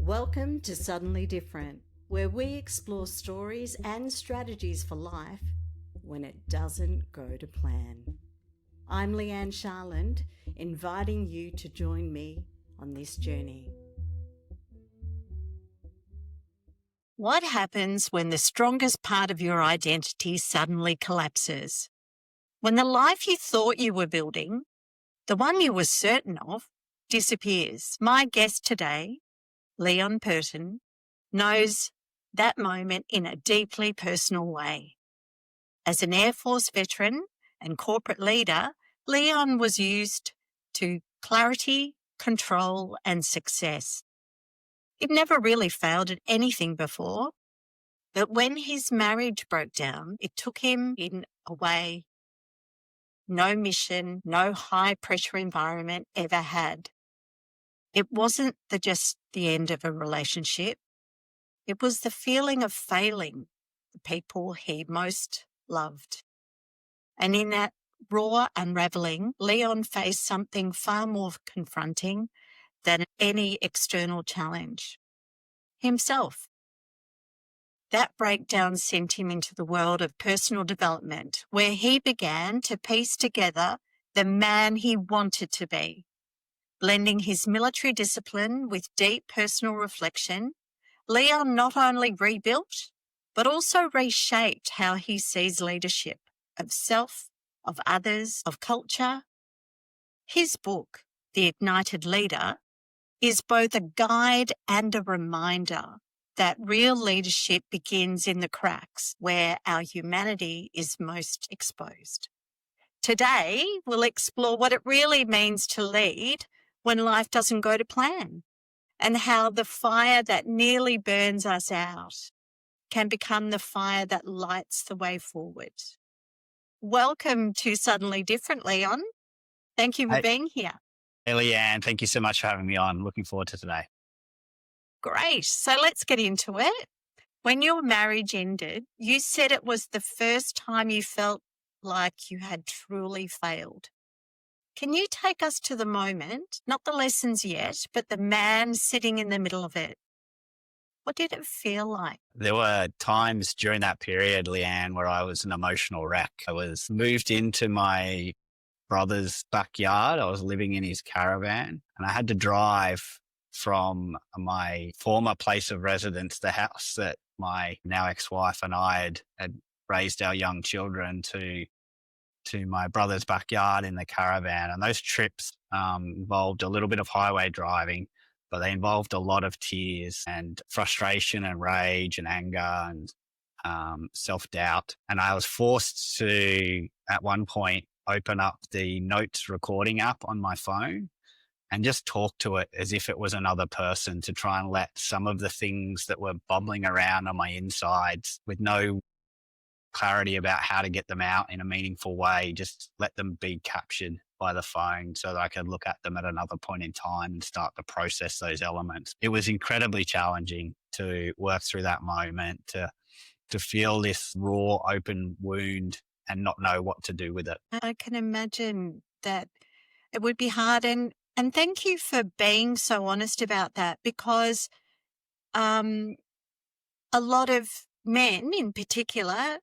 Welcome to Suddenly Different, where we explore stories and strategies for life when it doesn't go to plan. I'm Leigh-Anne, inviting you to join me on this journey. What happens when the strongest part of your identity suddenly collapses? When the life you thought you were building, the one you were certain of, disappears. My guest today, Leon Purton, knows that moment in a deeply personal way. As an Air Force veteran and corporate leader, Leon was used to clarity, control, and success. He'd never really failed at anything before, but when his marriage broke down, it took him in a way no mission, no high-pressure environment ever had. It wasn't just the end of a relationship. It was the feeling of failing the people he most loved. And in that raw unraveling, Leon faced something far more confronting than any external challenge: himself. That breakdown sent him into the world of personal development, where he began to piece together the man he wanted to be. Blending his military discipline with deep personal reflection, Leon not only rebuilt, but also reshaped how he sees leadership, of self, of others, of culture. His book, The Ignited Leader, is both a guide and a reminder that real leadership begins in the cracks where our humanity is most exposed. Today, we'll explore what it really means to lead when life doesn't go to plan, and how the fire that nearly burns us out can become the fire that lights the way forward. Welcome to Suddenly Different, Leon. Thank you for being here. Hey, Leigh-Anne, thank you so much for having me on. Looking forward to today. Great. So let's get into it. When your marriage ended, you said it was the first time you felt like you had truly failed. Can you take us to the moment, not the lessons yet, but the man sitting in the middle of it? What did it feel like? There were times during that period, Leigh-Anne, where I was an emotional wreck. I was moved into my brother's backyard. I was living in his caravan, and I had to drive from my former place of residence, the house that my now ex-wife and I had raised our young children, to my brother's backyard in the caravan. And those trips involved a little bit of highway driving, but they involved a lot of tears and frustration and rage and anger and self-doubt. And I was forced to, at one point, open up the notes recording app on my phone and just talk to it as if it was another person, to try and let some of the things that were bubbling around on my insides, with no clarity about how to get them out in a meaningful way, just let them be captured by the phone so that I could look at them at another point in time and start to process those elements. It was incredibly challenging to work through that moment, to feel this raw, open wound and not know what to do with it. I can imagine that it would be hard. And thank you for being so honest about that, because a lot of men in particular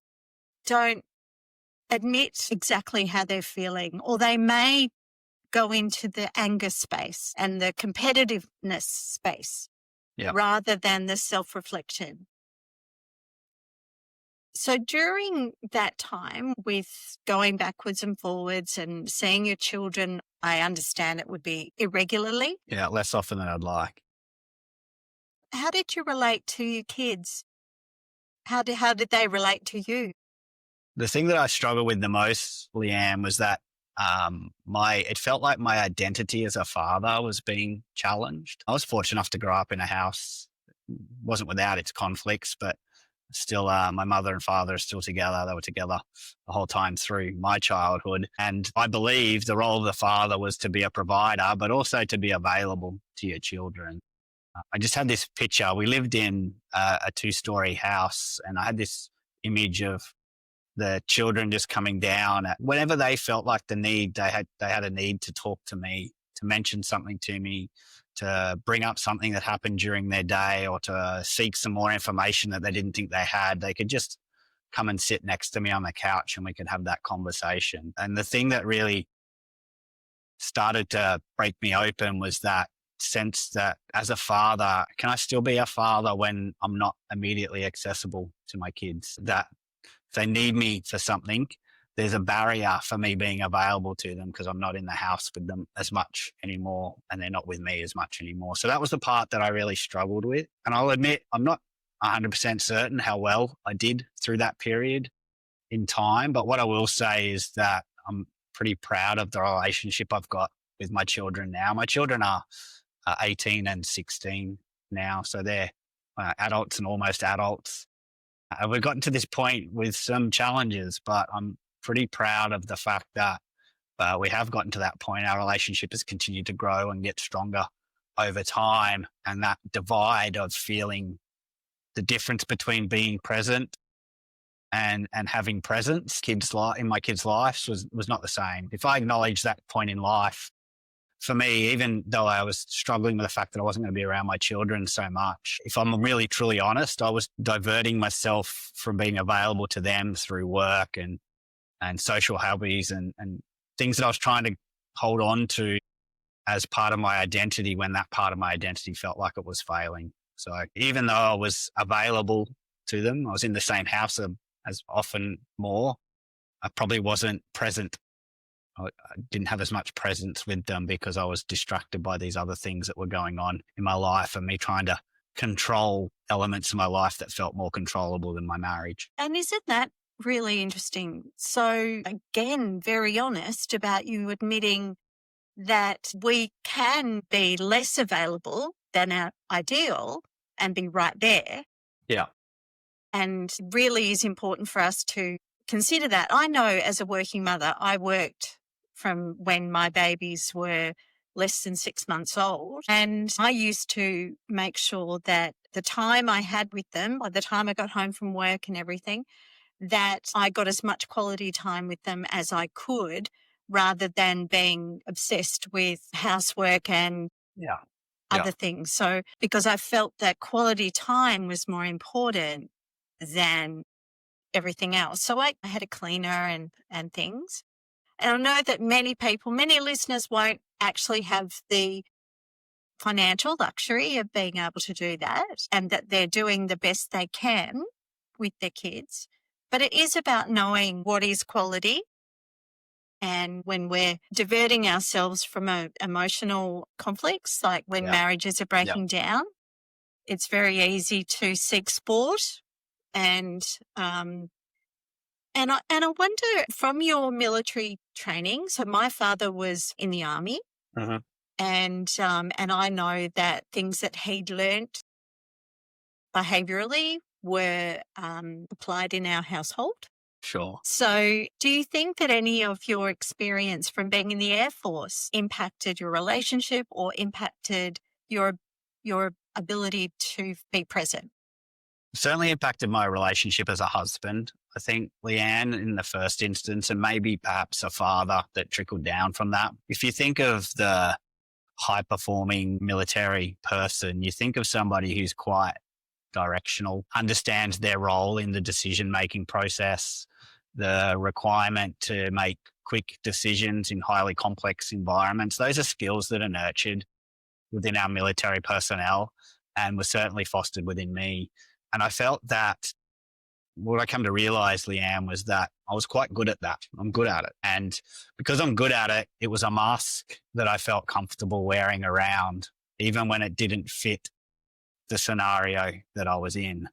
don't admit exactly how they're feeling, or they may go into the anger space and the competitiveness space rather than the self-reflection. So during that time, with going backwards and forwards and seeing your children, I understand it would be irregularly. Yeah, less often than I'd like. How did you relate to your kids? How did they relate to you? The thing that I struggled with the most, Leigh-Anne, was that it felt like my identity as a father was being challenged. I was fortunate enough to grow up in a house, wasn't without its conflicts, but still my mother and father are still together. They were together the whole time through my childhood. And I believe the role of the father was to be a provider, but also to be available to your children. I just had this picture. We lived in a 2-story house, and I had this image of the children just coming down whenever they felt like they had a need to talk to me. to mention something to me, to bring up something that happened during their day, or to seek some more information that they didn't think they had. They could just come and sit next to me on the couch and we could have that conversation. And the thing that really started to break me open was that sense that as a father, can I still be a father when I'm not immediately accessible to my kids? That if they need me for something, there's a barrier for me being available to them because I'm not in the house with them as much anymore and they're not with me as much anymore. So that was the part that I really struggled with. And I'll admit, I'm not 100% certain how well I did through that period in time. But what I will say is that I'm pretty proud of the relationship I've got with my children now. My children are 18 and 16 now. So they're adults and almost adults. We've gotten to this point with some challenges, but I'm pretty proud of the fact that we have gotten to that point. Our relationship has continued to grow and get stronger over time. And that divide of feeling the difference between being present and having presence in my kids' lives was not the same. If I acknowledge that point in life, for me, even though I was struggling with the fact that I wasn't going to be around my children so much, if I'm really truly honest, I was diverting myself from being available to them through work and social hobbies and things that I was trying to hold on to as part of my identity when that part of my identity felt like it was failing. So even though I was available to them, I was in the same house as often more, I probably wasn't present. I didn't have as much presence with them because I was distracted by these other things that were going on in my life and me trying to control elements of my life that felt more controllable than my marriage. And isn't that really interesting? So again, very honest about you admitting that we can be less available than our ideal and be right there. Yeah. And really is important for us to consider that. I know as a working mother, I worked from when my babies were less than 6 months old. And I used to make sure that the time I had with them, by the time I got home from work and everything, that I got as much quality time with them as I could, rather than being obsessed with housework and other things. So because I felt that quality time was more important than everything else. So I had a cleaner and things. And I know that many listeners won't actually have the financial luxury of being able to do that, and that they're doing the best they can with their kids. But it is about knowing what is quality. And when we're diverting ourselves from emotional conflicts, like when marriages are breaking down, it's very easy to seek sport. And I wonder, from your military training, so my father was in the army, and I know that things that he'd learnt behaviourally were applied in our household. Sure. So do you think that any of your experience from being in the Air Force impacted your relationship or impacted your ability to be present? Certainly impacted my relationship as a husband. I think Leigh-Anne in the first instance, and maybe perhaps a father that trickled down from that. If you think of the high-performing military person, you think of somebody who's quite directional, understands their role in the decision-making process, the requirement to make quick decisions in highly complex environments. Those are skills that are nurtured within our military personnel and were certainly fostered within me. And I felt that what I come to realize, Leigh-Anne, was that I was quite good at that. I'm good at it. And because I'm good at it, it was a mask that I felt comfortable wearing around, even when it didn't fit the scenario that I was in.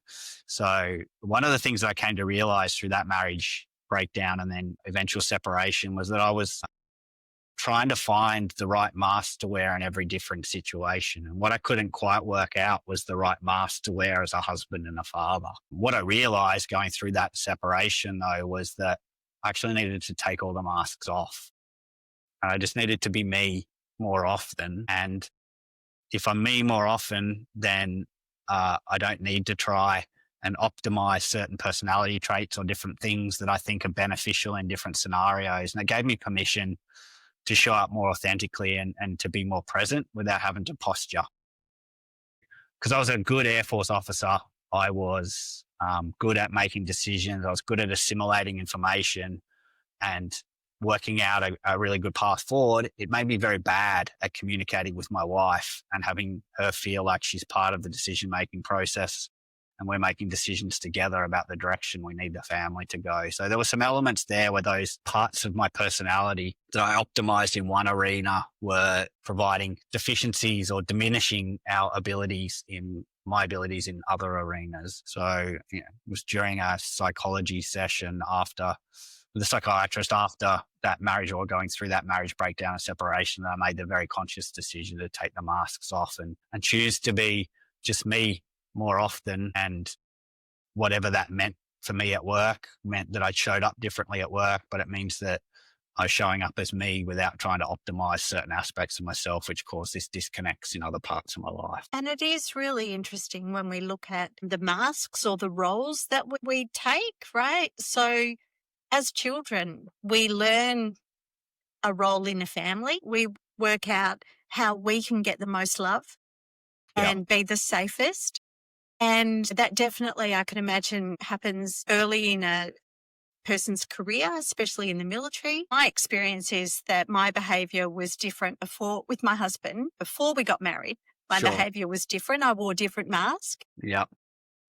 So one of the things that I came to realize through that marriage breakdown and then eventual separation was that I was trying to find the right mask to wear in every different situation. And what I couldn't quite work out was the right mask to wear as a husband and a father. What I realized going through that separation, though, was that I actually needed to take all the masks off. I just needed to be me more often. And if I'm me more often, then I don't need to try and optimize certain personality traits or different things that I think are beneficial in different scenarios. And it gave me permission to show up more authentically and to be more present without having to posture. Because I was a good Air Force officer. I was good at making decisions. I was good at assimilating information and working out a really good path forward. It made me very bad at communicating with my wife and having her feel like she's part of the decision-making process and we're making decisions together about the direction we need the family to go. So there were some elements there where those parts of my personality that I optimized in one arena were providing deficiencies or diminishing my abilities in other arenas. So it was during a psychology session after the psychiatrist, after that marriage or going through that marriage breakdown and separation, I made the very conscious decision to take the masks off and choose to be just me more often. And whatever that meant for me at work meant that I showed up differently at work, but it means that I was showing up as me without trying to optimize certain aspects of myself, which caused this disconnects in other parts of my life. And it is really interesting when we look at the masks or the roles that we take, right? So as children, we learn a role in a family. We work out how we can get the most love and be the safest. And that definitely, I can imagine, happens early in a person's career, especially in the military. My experience is that my behaviour was different with my husband. Before we got married, my behaviour was different. I wore a different mask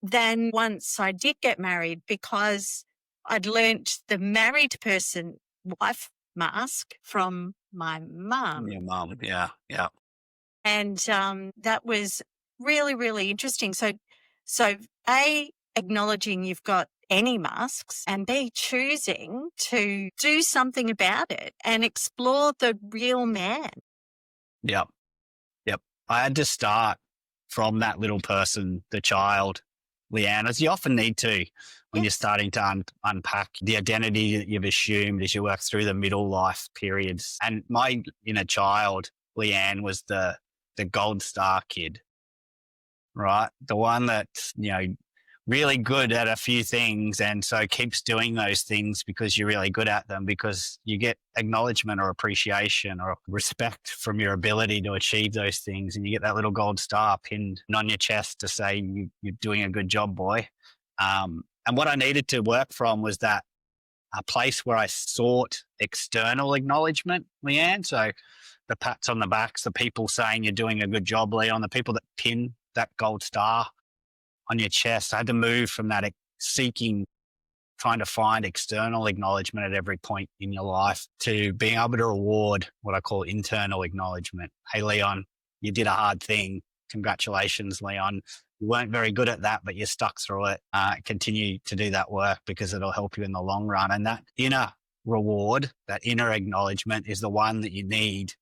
than once I did get married, because I'd learnt the married person wife mask from my mum. Your mum, yeah. And that was really, really interesting. So A, acknowledging you've got any masks, and B, choosing to do something about it and explore the real man. Yep. I had to start from that little person, the child, Leigh-Anne, as you often need to when you're starting to unpack the identity that you've assumed as you work through the middle life periods. And my inner child, Leigh-Anne, was the gold star kid, right? The one that's, really good at a few things and so keeps doing those things because you're really good at them, because you get acknowledgement or appreciation or respect from your ability to achieve those things. And you get that little gold star pinned on your chest to say you're doing a good job, boy. And what I needed to work from was that a place where I sought external acknowledgement, Leigh-Anne. So the pats on the backs, the people saying you're doing a good job, Leon, the people that pin that gold star on your chest. I had to move from that seeking, trying to find external acknowledgement at every point in your life, to being able to reward what I call internal acknowledgement. Hey, Leon, you did a hard thing. Congratulations, Leon. You weren't very good at that, but you stuck through it. Continue to do that work because it'll help you in the long run. And that inner reward, that inner acknowledgement, is the one that you need,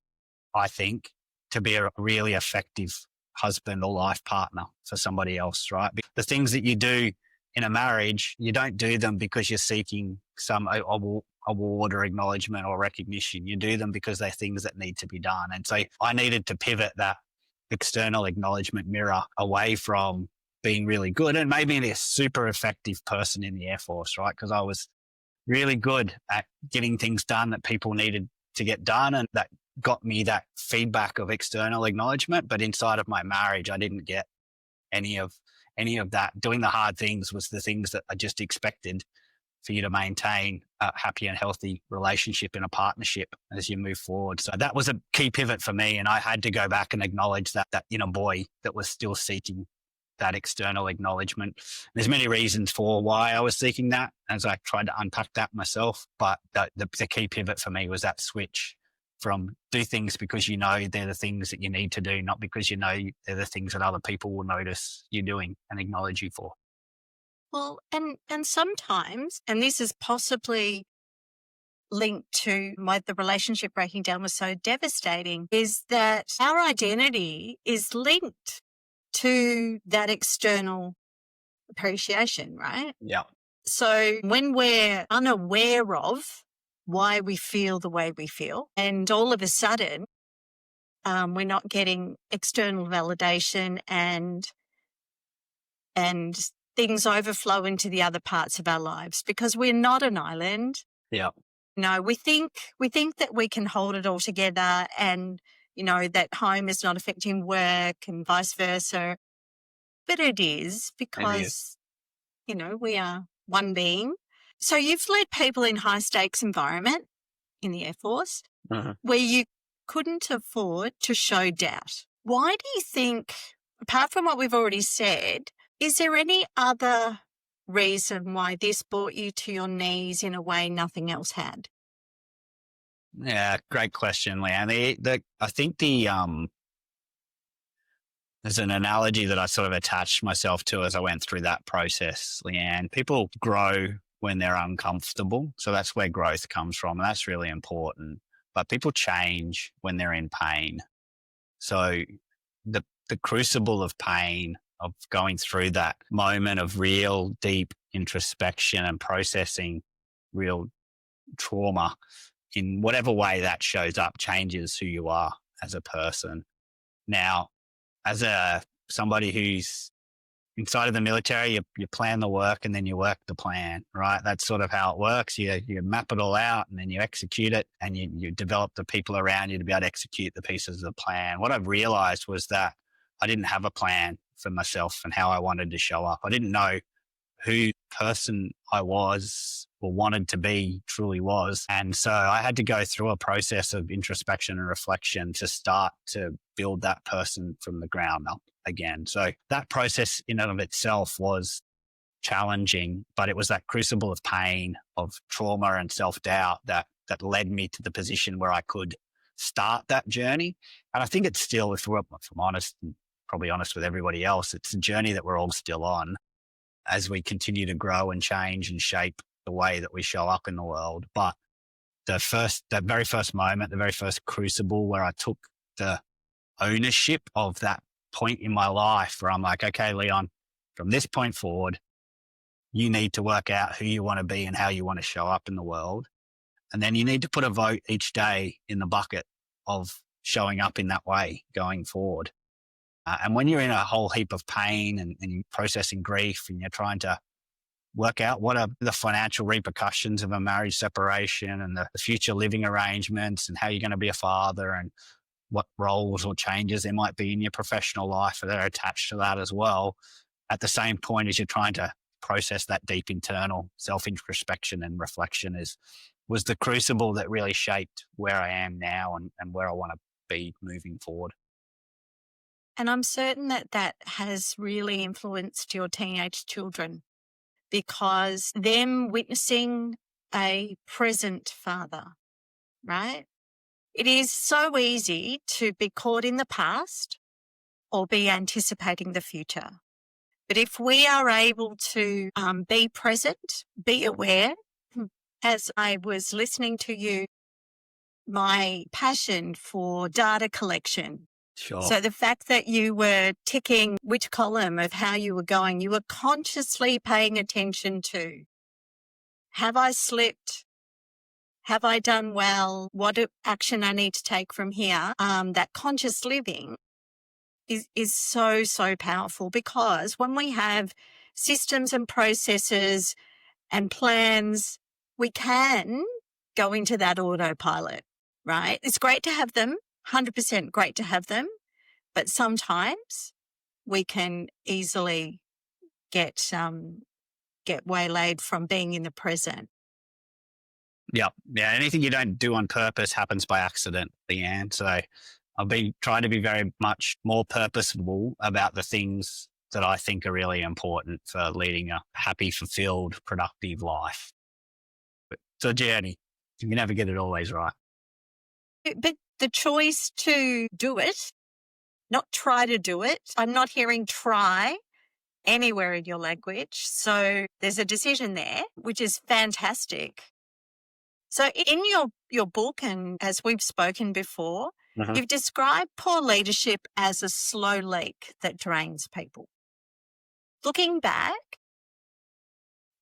I think, to be a really effective husband or life partner for somebody else, right? The things that you do in a marriage, you don't do them because you're seeking some award or acknowledgement or recognition. You do them because they're things that need to be done. And so I needed to pivot that external acknowledgement mirror away from being really good and maybe a super effective person in the Air Force, right? Because I was really good at getting things done that people needed to get done, and that got me that feedback of external acknowledgement. But inside of my marriage, I didn't get any of that. Doing the hard things was the things that I just expected for you to maintain a happy and healthy relationship in a partnership as you move forward. So that was a key pivot for me. And I had to go back and acknowledge that inner boy that was still seeking that external acknowledgement. There's many reasons for why I was seeking that as I tried to unpack that myself. But the key pivot for me was that switch from do things because you know they're the things that you need to do, not because you know they're the things that other people will notice you doing and acknowledge you for. Well, and sometimes, and this is possibly linked to why the relationship breaking down was so devastating, is that our identity is linked to that external appreciation, right? Yeah. So when we're unaware of why we feel the way we feel, and all of a sudden we're not getting external validation and things overflow into the other parts of our lives, because we're not an island. Yeah. No, we think that we can hold it all together and, that home is not affecting work and vice versa. But it is It is. because, we are one being. So you've led people in high stakes environment in the Air Force Mhm. where you couldn't afford to show doubt. Why do you think, apart from what we've already said, is there any other reason why this brought you to your knees in a way nothing else had? Yeah, great question, Leanne. I think there's an analogy that I sort of attached myself to as I went through that process, Leanne. People grow when they're uncomfortable. So that's where growth comes from. And that's really important. But people change when they're in pain. So the crucible of pain, of going through that moment of real deep introspection and processing real trauma in whatever way that shows up, changes who you are as a person. Now, as somebody who's inside of the military, you plan the work and then you work the plan, right? That's sort of how it works. You map it all out and then you execute it, and you develop the people around you to be able to execute the pieces of the plan. What I've realized was that I didn't have a plan for myself and how I wanted to show up. I didn't know who person I was or wanted to be truly was. And so I had to go through a process of introspection and reflection to start to build that person from the ground up again. So that process in and of itself was challenging, but it was that crucible of pain, of trauma and self-doubt that led me to the position where I could start that journey. And I think it's still, if I'm honest, and probably honest with everybody else, it's a journey that we're all still on as we continue to grow and change and shape the way that we show up in the world. But that very first moment, the very first crucible where I took the ownership of that point in my life where I'm like, okay, Leon, from this point forward, you need to work out who you want to be and how you want to show up in the world. And then you need to put a vote each day in the bucket of showing up in that way going forward. And when you're in a whole heap of pain and you're processing grief and you're trying to work out what are the financial repercussions of a marriage separation and the future living arrangements and how you're going to be a father and what roles or changes there might be in your professional life that are attached to that as well, at the same point as you're trying to process that deep internal self-introspection and reflection was the crucible that really shaped where I am now and where I want to be moving forward. And I'm certain that that has really influenced your teenage children because them witnessing a present father, right? It is so easy to be caught in the past or be anticipating the future. But if we are able to be present, be aware, as I was listening to you, my passion for data collection. Sure. So the fact that you were ticking which column of how you were going, you were consciously paying attention to, have I slipped? Have I done well? What action I need to take from here? That conscious living is so, so powerful because when we have systems and processes and plans, we can go into that autopilot, right? It's great to have them, 100% great to have them, but sometimes we can easily get waylaid from being in the present. Yeah. Anything you don't do on purpose happens by accident, Leanne. So I've been trying to be very much more purposeful about the things that I think are really important for leading a happy, fulfilled, productive life. It's a journey. You can never get it always right. But the choice to do it, not try to do it. I'm not hearing try anywhere in your language. So there's a decision there, which is fantastic. So in your book, and as we've spoken before, Mhm. you've described poor leadership as a slow leak that drains people. Looking back,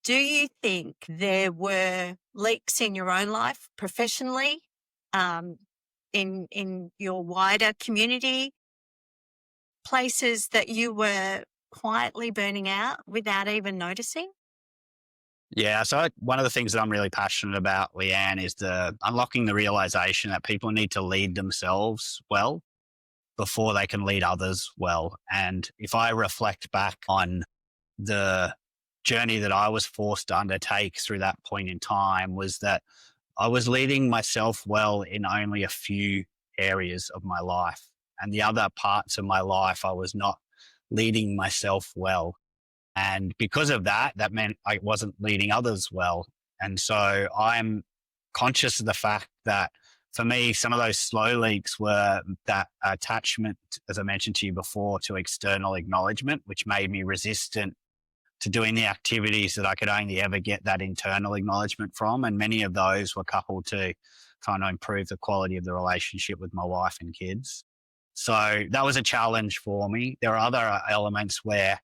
do you think there were leaks in your own life professionally, in your wider community, places that you were quietly burning out without even noticing? Yeah. So one of the things that I'm really passionate about, Leanne, is the unlocking the realization that people need to lead themselves well before they can lead others well. And if I reflect back on the journey that I was forced to undertake through that point in time, was that I was leading myself well in only a few areas of my life. And the other parts of my life, I was not leading myself well. And because of that, that meant I wasn't leading others well. And so I'm conscious of the fact that for me, some of those slow leaks were that attachment, as I mentioned to you before, to external acknowledgement, which made me resistant to doing the activities that I could only ever get that internal acknowledgement from. And many of those were coupled to trying to improve the quality of the relationship with my wife and kids. So that was a challenge for me. There are other elements where,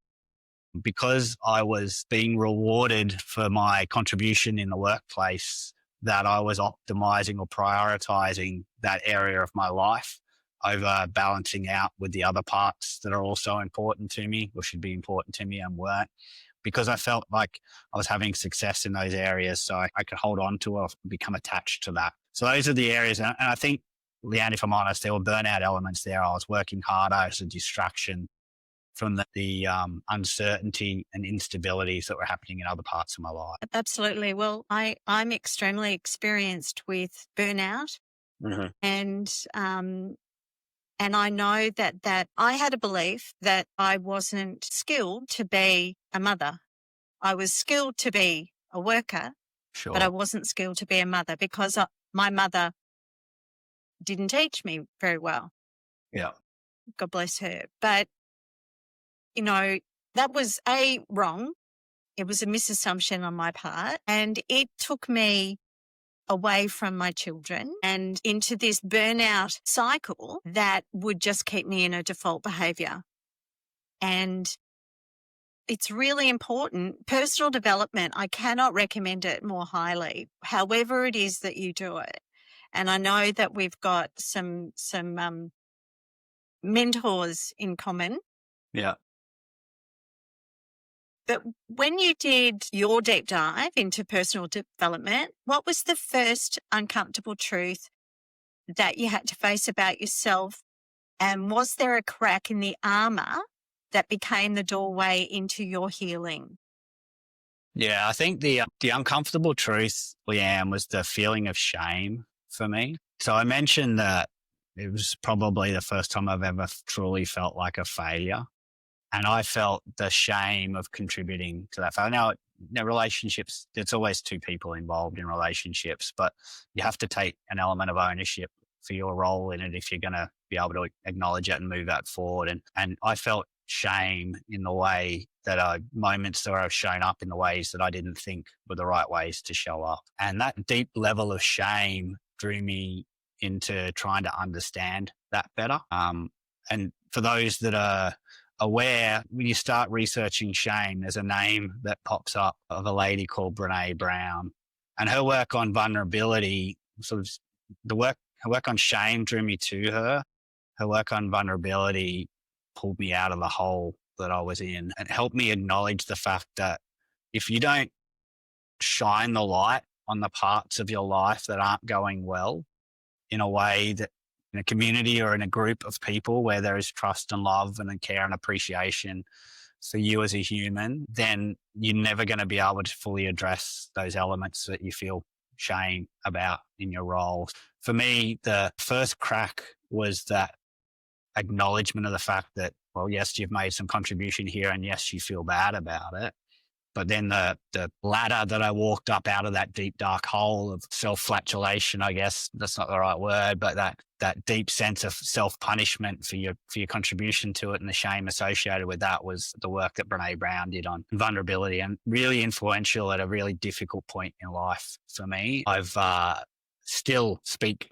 because I was being rewarded for my contribution in the workplace, that I was optimizing or prioritizing that area of my life over balancing out with the other parts that are also important to me or should be important to me and weren't, because I felt like I was having success in those areas. So I could hold on to or become attached to that. So those are the areas. And I think, Leanne, if I'm honest, there were burnout elements there. I was working harder as a distraction from the uncertainty and instabilities that were happening in other parts of my life. Absolutely. Well, I'm extremely experienced with burnout, Mm-hmm. and I know that I had a belief that I wasn't skilled to be a mother. I was skilled to be a worker, but I Sure. wasn't skilled to be a mother because my mother didn't teach me very well. Yeah. God bless her. But, you know, that was wrong. It was a misassumption on my part, and it took me away from my children and into this burnout cycle that would just keep me in a default behavior. And it's really important. Personal development, I cannot recommend it more highly, however it is that you do it. And I know that we've got some mentors in common. Yeah. But when you did your deep dive into personal development, what was the first uncomfortable truth that you had to face about yourself? And was there a crack in the armor that became the doorway into your healing? Yeah. I think the uncomfortable truth, Leanne, was the feeling of shame for me. So I mentioned that it was probably the first time I've ever truly felt like a failure. And I felt the shame of contributing to that failure. Now, relationships, there's always two people involved in relationships, but you have to take an element of ownership for your role in it if you're going to be able to acknowledge it and move that forward. And I felt shame in the way that moments where I've shown up in the ways that I didn't think were the right ways to show up. And that deep level of shame drew me into trying to understand that better. And for those that are aware, when you start researching shame, there's a name that pops up of a lady called Brene Brown, and her work on vulnerability, sort of her work on shame drew me to her. Her work on vulnerability pulled me out of the hole that I was in and helped me acknowledge the fact that if you don't shine the light on the parts of your life that aren't going well in a way that, in a community or in a group of people where there is trust and love and care and appreciation for you as a human, then you're never going to be able to fully address those elements that you feel shame about in your role. For me, the first crack was that acknowledgement of the fact that, well, yes, you've made some contribution here, and yes, you feel bad about it. But then the ladder that I walked up out of that deep, dark hole of self-flatulation, I guess that's not the right word, but that deep sense of self-punishment for your contribution to it and the shame associated with that was the work that Brene Brown did on vulnerability, and really influential at a really difficult point in life for me. I've still speak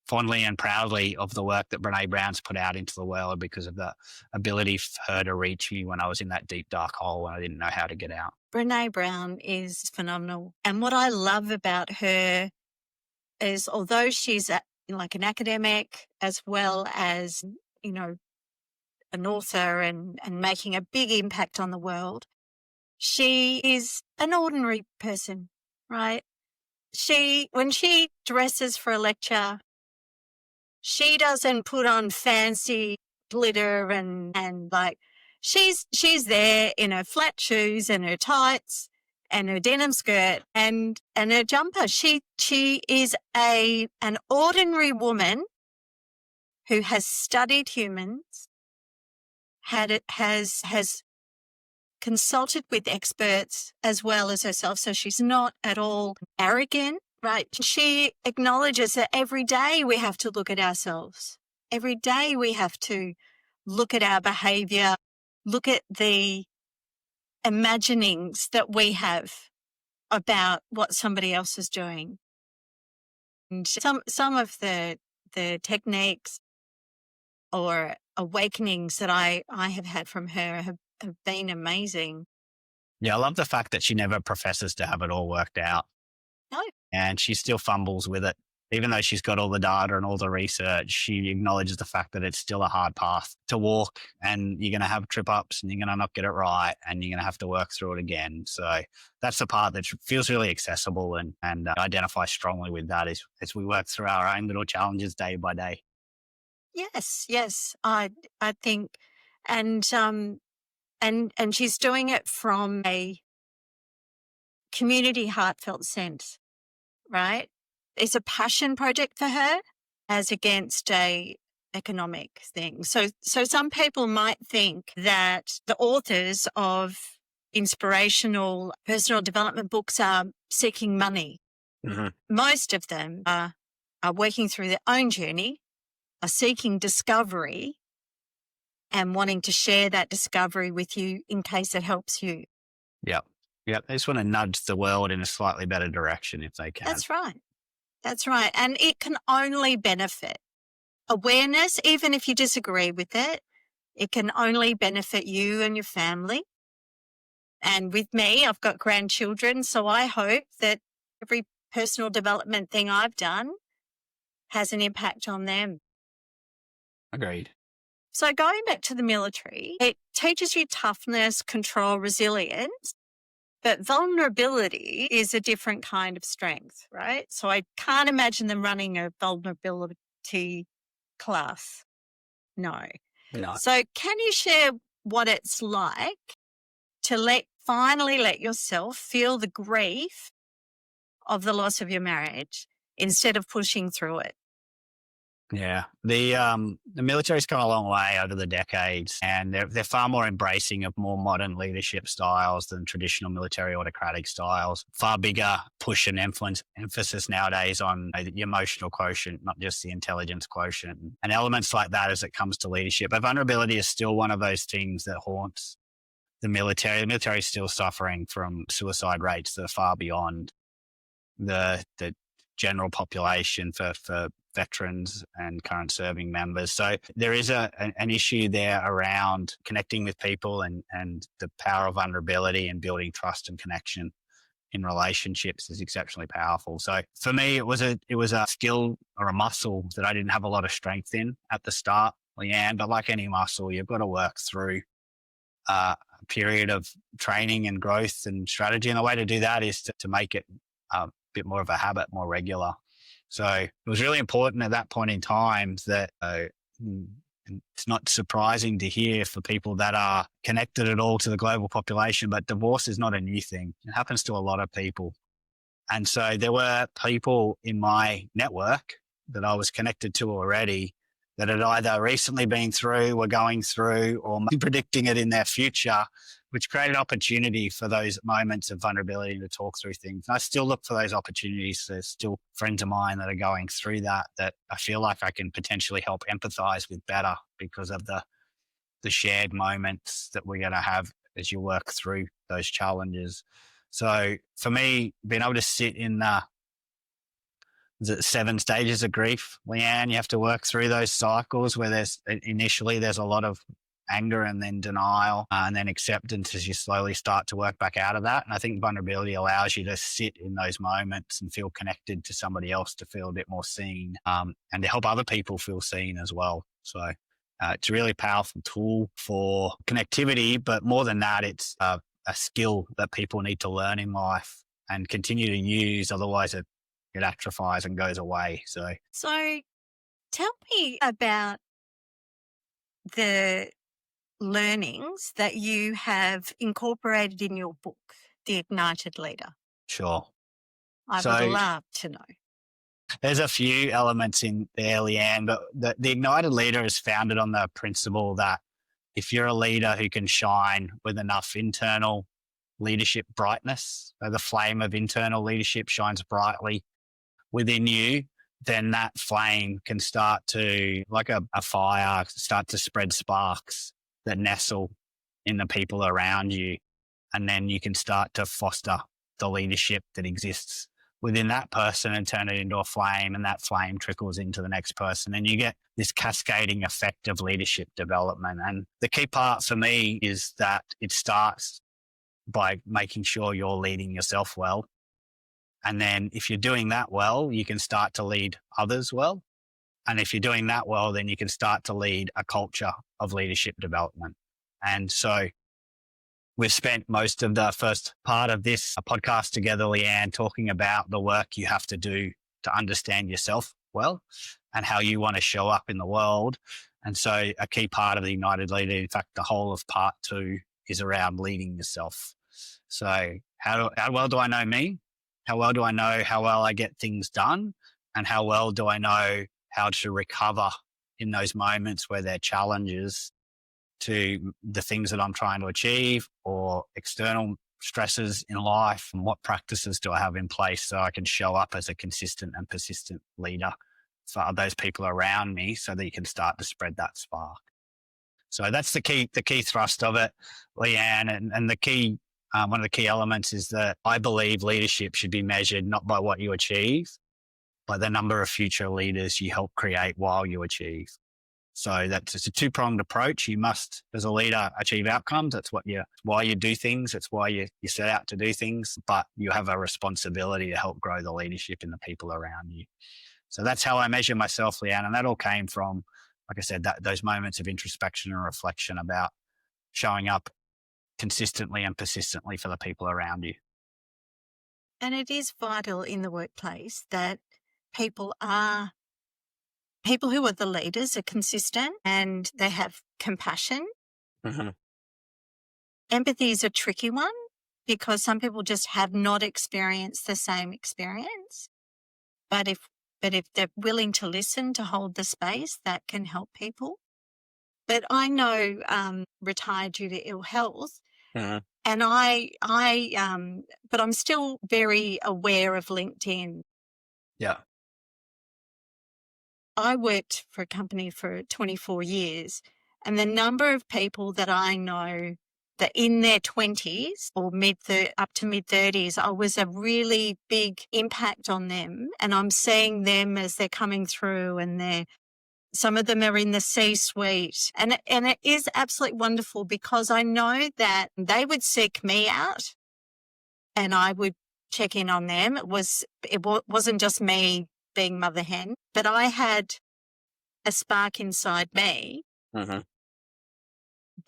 fondly and proudly of the work that Brene Brown's put out into the world because of the ability for her to reach me when I was in that deep, dark hole and I didn't know how to get out. Brene Brown is phenomenal. And what I love about her is, although she's like an academic as well as, an author and making a big impact on the world, She is an ordinary person, right? When she dresses for a lecture, she doesn't put on fancy glitter and like she's there in her flat shoes and her tights and her denim skirt and her jumper. She is an ordinary woman who has studied humans, has consulted with experts as well as herself. So she's not at all arrogant, right? She acknowledges that every day we have to look at ourselves. Every day we have to look at our behavior, look at the imaginings that we have about what somebody else is doing. And some of the techniques or awakenings that I have had from her have been amazing. Yeah, I love the fact that she never professes to have it all worked out. No. And she still fumbles with it. Even though she's got all the data and all the research, she acknowledges the fact that it's still a hard path to walk and you're going to have trip ups and you're going to not get it right and you're going to have to work through it again. So that's the part that feels really accessible and identify strongly with that as we work through our own little challenges day by day. Yes. I think, and she's doing it from a community heartfelt sense, right? It's a passion project for her as against a economic thing. So some people might think that the authors of inspirational personal development books are seeking money. Mm-hmm. Most of them are working through their own journey, are seeking discovery and wanting to share that discovery with you in case it helps you. Yep. They just want to nudge the world in a slightly better direction if they can. That's right. And it can only benefit. Awareness, even if you disagree with it, it can only benefit you and your family. And with me, I've got grandchildren, so I hope that every personal development thing I've done has an impact on them. Agreed. So going back to the military, it teaches you toughness, control, resilience, but vulnerability is a different kind of strength, right? So I can't imagine them running a vulnerability class. No. So can you share what it's like to finally let yourself feel the grief of the loss of your marriage instead of pushing through it? Yeah, the military's come a long way over the decades, and they're far more embracing of more modern leadership styles than traditional military autocratic styles. Far bigger push and emphasis nowadays on the emotional quotient, not just the intelligence quotient, and elements like that as it comes to leadership. But vulnerability is still one of those things that haunts the military. The military is still suffering from suicide rates that are far beyond the general population for veterans and current serving members. So there is an issue there around connecting with people and the power of vulnerability and building trust and connection in relationships is exceptionally powerful. So for me, it was a skill or a muscle that I didn't have a lot of strength in at the start, Leigh-Anne, but like any muscle, you've got to work through a period of training and growth and strategy. And the way to do that is to make it a bit more of a habit, more regular. So it was really important at that point in time that it's not surprising to hear for people that are connected at all to the global population, but divorce is not a new thing. It happens to a lot of people. And so there were people in my network that I was connected to already that had either recently been through, were going through, or predicting it in their future, which created opportunity for those moments of vulnerability to talk through things. And I still look for those opportunities. There's still friends of mine that are going through that I feel like I can potentially help empathize with better because of the shared moments that we're going to have as you work through those challenges. So for me, being able to sit in the 7 stages of grief, Leigh-Anne, you have to work through those cycles where there's a lot of anger and then denial and then acceptance as you slowly start to work back out of that. And I think vulnerability allows you to sit in those moments and feel connected to somebody else, to feel a bit more seen and to help other people feel seen as well. So it's a really powerful tool for connectivity, but more than that, it's a skill that people need to learn in life and continue to use. Otherwise, it atrophies and goes away. So tell me about the learnings that you have incorporated in your book, The Ignited Leader. sure. I So would love to know. there's a few elements in there, Leigh-Anne, but the Ignited Leader is founded on the principle that if you're a leader who can shine with enough internal leadership brightness, so the flame of internal leadership shines brightly within you, then that flame can start to, like a fire, start to spread sparks that nestle in the people around you. And then you can start to foster the leadership that exists within that person and turn it into a flame, and that flame trickles into the next person. And you get this cascading effect of leadership development. And the key part for me is that it starts by making sure you're leading yourself well. And then if you're doing that well, you can start to lead others well. And if you're doing that well, then you can start to lead a culture of leadership development. And so we've spent most of the first part of this podcast together, Leigh-Anne, talking about the work you have to do to understand yourself well and how you want to show up in the world. And so a key part of the Ignited Leader, in fact, the whole of part 2 is around leading yourself. So how well do I know me? How well do I know how well I get things done? And how well do I know how to recover in those moments where there are challenges to the things that I'm trying to achieve or external stresses in life? And what practices do I have in place so I can show up as a consistent and persistent leader for those people around me so that you can start to spread that spark? So that's the key thrust of it, Leigh-Anne. And the key, one of the key elements is that I believe leadership should be measured not by what you achieve, but the number of future leaders you help create while you achieve. So it's a two-pronged approach. You must, as a leader, achieve outcomes. That's why you do things. It's why you set out to do things, but you have a responsibility to help grow the leadership in the people around you. So that's how I measure myself, Leigh-Anne. And that all came from, like I said, those moments of introspection and reflection about showing up consistently and persistently for the people around you. And it is vital in the workplace that people who are the leaders are consistent and they have compassion. Mm-hmm. Empathy is a tricky one because some people just have not experienced the same experience. But if they're willing to listen, to hold the space, that can help people. But I know retired due to ill health, Mm-hmm. and but I'm still very aware of LinkedIn. Yeah. I worked for a company for 24 years, and the number of people that I know that in their 20s or up to mid-30s, I was a really big impact on them. And I'm seeing them as they're coming through, and some of them are in the C-suite. And it is absolutely wonderful because I know that they would seek me out and I would check in on them. It wasn't just me being mother hen, but I had a spark inside me Mm-hmm.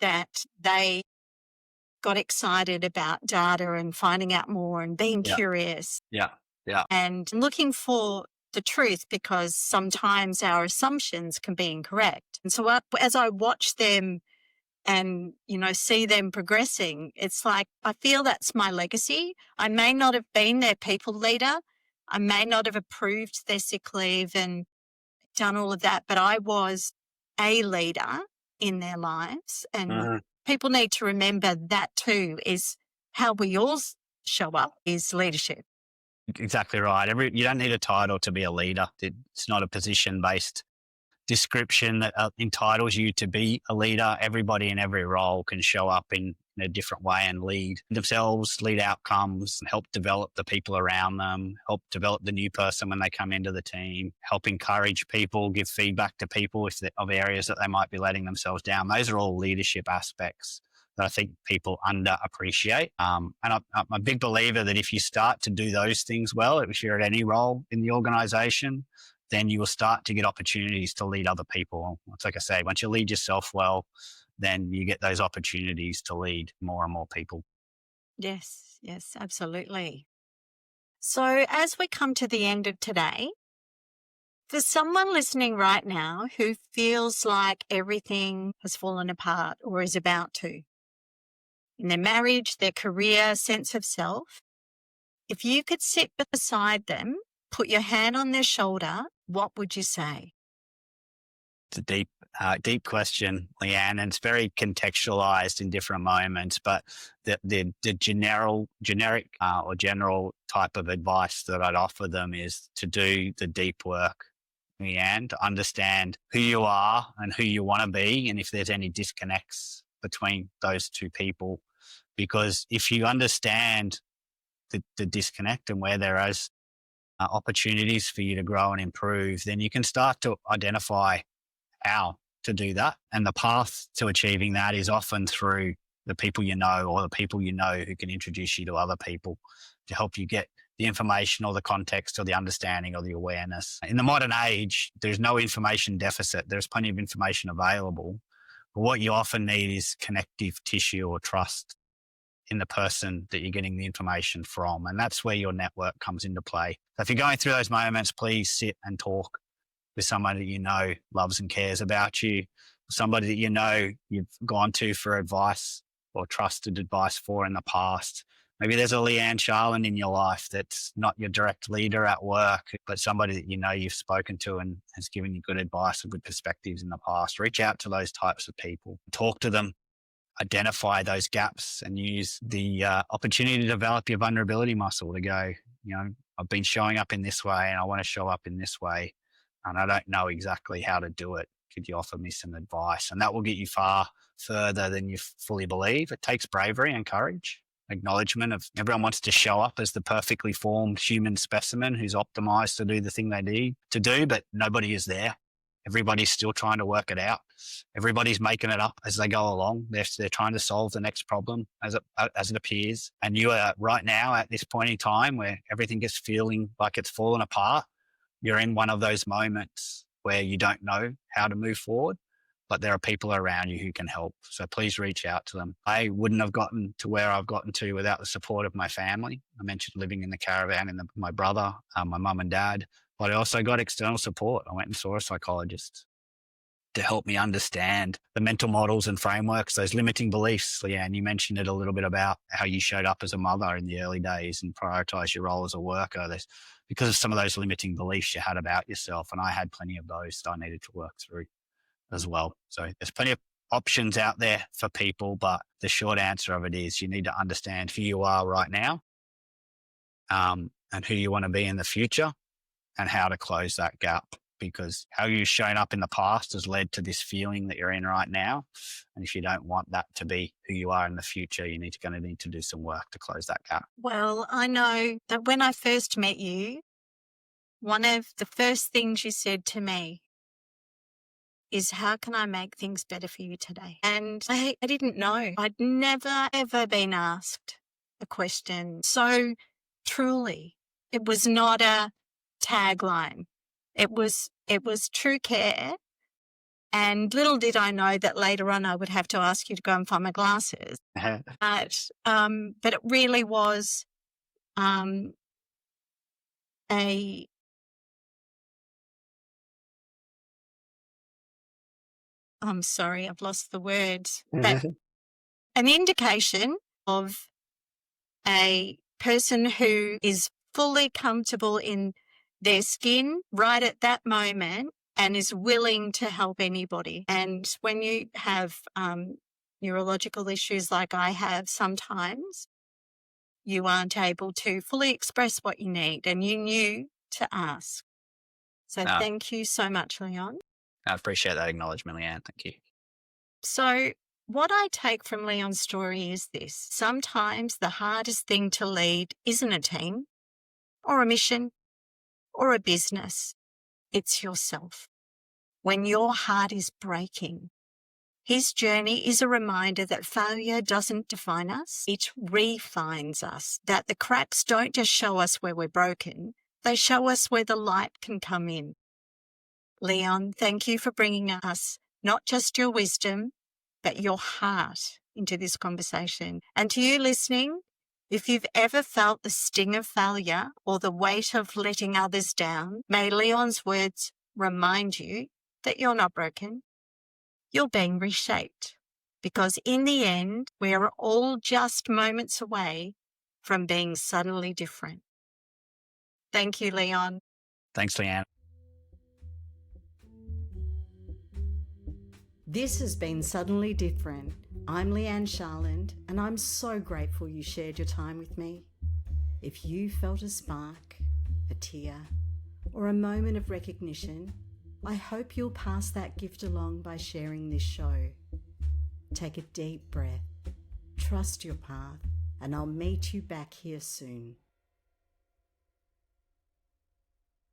that they got excited about data and finding out more and being curious. Yeah. Yeah. And looking for the truth, because sometimes our assumptions can be incorrect. And so as I watch them and, see them progressing, it's like I feel that's my legacy. I may not have been their people leader. I may not have approved their sick leave and done all of that, but I was a leader in their lives. And people need to remember that too is how we all show up is leadership. Exactly right. You don't need a title to be a leader. It's not a position-based description that entitles you to be a leader. Everybody in every role can show up in a different way and lead themselves, lead outcomes, help develop the people around them, help develop the new person when they come into the team, help encourage people, give feedback to people of areas that they might be letting themselves down. Those are all leadership aspects that I think people underappreciate. And I'm a big believer that if you start to do those things well, if you're at any role in the organization, then you will start to get opportunities to lead other people. It's like I say, once you lead yourself well, then you get those opportunities to lead more and more people. Yes, yes, absolutely. So, as we come to the end of today, for someone listening right now who feels like everything has fallen apart or is about to, in their marriage, their career, sense of self, if you could sit beside them, put your hand on their shoulder, what would you say? It's a deep question, Leanne, and it's very contextualized in different moments. But the generic or general type of advice that I'd offer them is to do the deep work, Leanne, to understand who you are and who you want to be, and if there's any disconnects between those two people. Because if you understand the disconnect and where there is opportunities for you to grow and improve, then you can start to identify how to do that. And the path to achieving that is often through the people you know, or the people you know who can introduce you to other people to help you get the information or the context or the understanding or the awareness. In the modern age, there's no information deficit. There's plenty of information available. But what you often need is connective tissue or trust in the person that you're getting the information from. And that's where your network comes into play. So if you're going through those moments, please sit and talk with somebody that you know loves and cares about you, somebody that you know you've gone to for advice or trusted advice for in the past. Maybe there's a Leigh-Anne Charlin in your life that's not your direct leader at work, but somebody that you know you've spoken to and has given you good advice or good perspectives in the past. Reach out to those types of people, talk to them, identify those gaps, and use the opportunity to develop your vulnerability muscle to go, I've been showing up in this way and I want to show up in this way, and I don't know exactly how to do it. Could you offer me some advice? And that will get you far further than you fully believe. It takes bravery and courage, acknowledgement of everyone wants to show up as the perfectly formed human specimen who's optimized to do the thing they need to do, but nobody is there. Everybody's still trying to work it out. Everybody's making it up as they go along. They're trying to solve the next problem as it appears. And you are right now at this point in time where everything is feeling like it's fallen apart. You're in one of those moments where you don't know how to move forward, but there are people around you who can help. So please reach out to them. I wouldn't have gotten to where I've gotten to without the support of my family. I mentioned living in the caravan and my brother, my mum and dad, but I also got external support. I went and saw a psychologist to help me understand the mental models and frameworks, those limiting beliefs. Leigh-Anne, you mentioned it a little bit about how you showed up as a mother in the early days and prioritized your role as a worker. There's because of some of those limiting beliefs you had about yourself. And I had plenty of those that I needed to work through as well. So there's plenty of options out there for people, but the short answer of it is you need to understand who you are right now, and who you want to be in the future, and how to close that gap, because how you've shown up in the past has led to this feeling that you're in right now. And if you don't want that to be who you are in the future, you're going to need to do some work to close that gap. Well, I know that when I first met you, one of the first things you said to me is, how can I make things better for you today? And I didn't know. I'd never, ever been asked a question so truly. It was not a tagline. It was true care. And little did I know that later on I would have to ask you to go and find my glasses. But it really was I'm sorry, I've lost the words. But an indication of a person who is fully comfortable in their skin right at that moment and is willing to help anybody. And when you have neurological issues like I have sometimes, you aren't able to fully express what you need, and you knew to ask. So thank you so much, Leon. I appreciate that acknowledgement, Leigh-Anne. Thank you. So what I take from Leon's story is this. Sometimes the hardest thing to lead isn't a team or a mission or a business. It's yourself. When your heart is breaking, his journey is a reminder that failure doesn't define us. It refines us, that the cracks don't just show us where we're broken. They show us where the light can come in. Leon, thank you for bringing us not just your wisdom, but your heart into this conversation. And to you listening, If you've ever felt the sting of failure or the weight of letting others down, may Leon's words remind you that you're not broken. You're being reshaped, because in the end, we are all just moments away from being suddenly different. Thank you, Leon. Thanks, Leigh-Anne. This has been Suddenly Different. I'm Leigh-Anne Charland, and I'm so grateful you shared your time with me. If you felt a spark, a tear, or a moment of recognition, I hope you'll pass that gift along by sharing this show. Take a deep breath, trust your path, and I'll meet you back here soon.